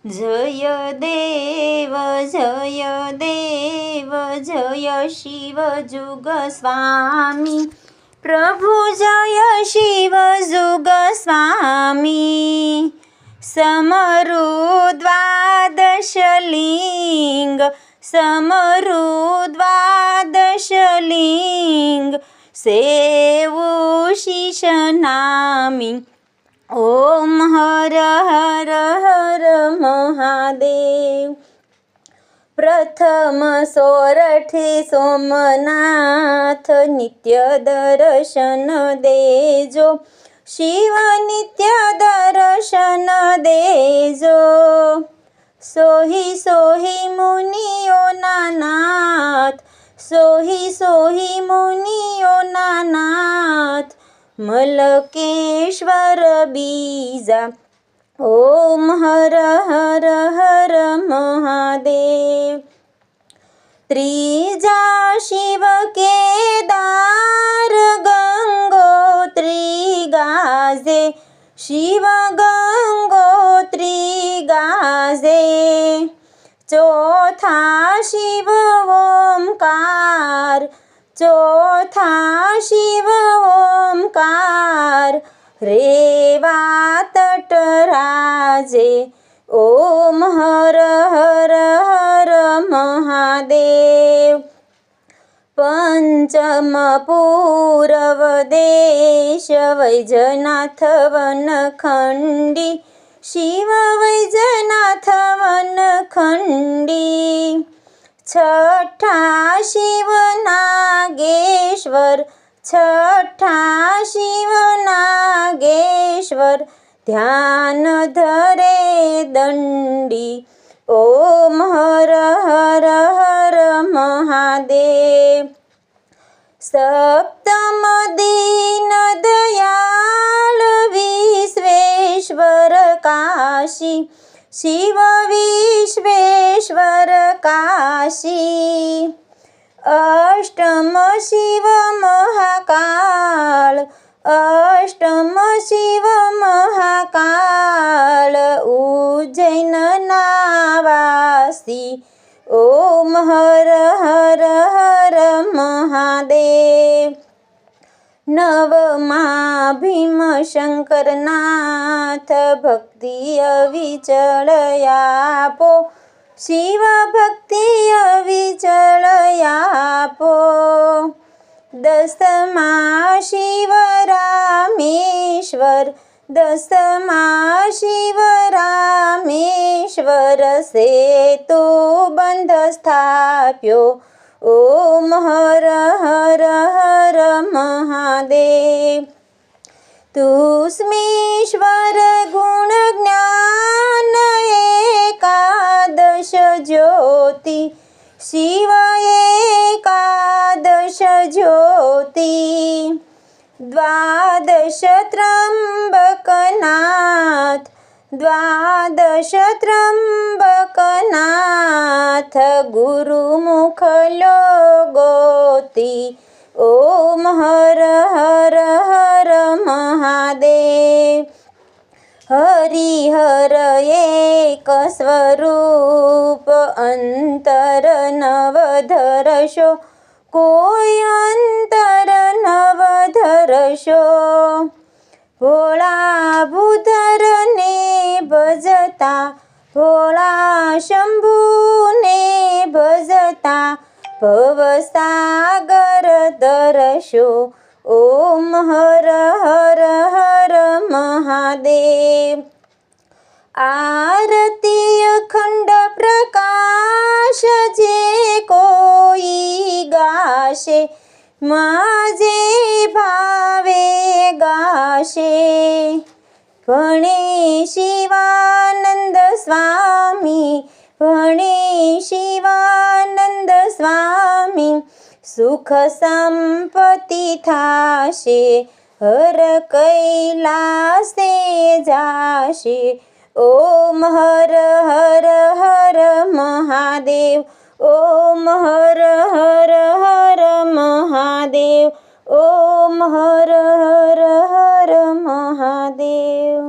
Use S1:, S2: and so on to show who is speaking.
S1: જય દેવ જય શિવ જુગ સ્વામી, પ્રભુ જય શિવ જુગ સ્વામી. સમરુ દ્વાદશલિંગ, સમરુ દ્વાદશલિંગ, સેવું શીશ નામી. ઓમ હર હર હર મહાદેવ. પ્રથમ સોરઠે સોમનાથ, નિત્ય દર્શન દેજો, શિવ નિત્ય દર્શન દેજો. સોહી સોહી મુનિઓના નાથ, સોહી સોહી મુનિઓના નાથ, મલકેશ્વર બીજા. ઓમ હર હર હર મહાદેવ. ત્રીજા શિવ કેદાર, ગંગોત્રી ગાજે, શિવ ગંગોત્રી ગાજે. ચોથા શિવ ઓમકાર, ચોથા શિવ ઓમકાર, રેવા તટરાજે. ઓમ હર હર હર મહાદેવ. પંચમ પૂરવ દેશ, વૈજનાથ વનખંડી, શિવ વૈજનાથ વનખંડી. છઠ્ઠા શિવ નાગેશ્વર, છઠ્ઠા શિવ નાગેશ્વર, ધ્યાન ધરે દંડી. ઓમ હર હર હર મહાદેવ. સપ્તમ દીન દયાળ, વિશ્વેશ્વર કાશી, શિવ વિશ્વેશ્વર કાશી. અષ્ટમ શિવ મહાકાળ, અષ્ટમ શિવ મહાકાળ, ઉજ્જૈનના વાસી. ઓમ હર હર હર મહાદેવ. નવમા ભીમશંકરનાથ, ભક્તિ અવિચળ આપો, શિવ ભક્તિ અવિચળ આપો. દસમા શિવ રામેશ્વર, દસમા શિવ રામેશ્વર, સેતુ બંધ સ્થાપ્યો. ઓમ હર હર હર મહાદેવ. તુષ્મેશ્વર ગુણ જ્ઞાન, એકાદશ જ્યોતિ, શિવ એકાદશ જ્યોતિ. દ્વાદશ ત્રંબકનાથ, દ્વાદશ ત્રંબકનાથ, ગુરુમુખ લોગોતી. ઓમ હર હર હર મહાદેવ. હરિહર એક સ્વરૂપ, અંતર નવ ધરશો, કોઈ અંતર નવ ધરશો. ભોળા ભૂધરને ભજતા, ભોળા શંભુને ભજતા, ભવસાગર તરશો. ઓમ હર હર હર મહાદેવ. આરતી અખંડ પ્રકાશ, જે કોઈ ગાશે, માજે ભાવે ગાશે. ભણે શિવાનંદ સ્વામી, ભણે શિવાનંદ સ્વામી, સુખ સંપત્તિ થાશે, હર કૈલાસે જાશે. ઓમ હર હર હર મહાદેવ. ઓમ હર હર હર મહાદેવ. ઓમ હર હર હર મહાદેવ.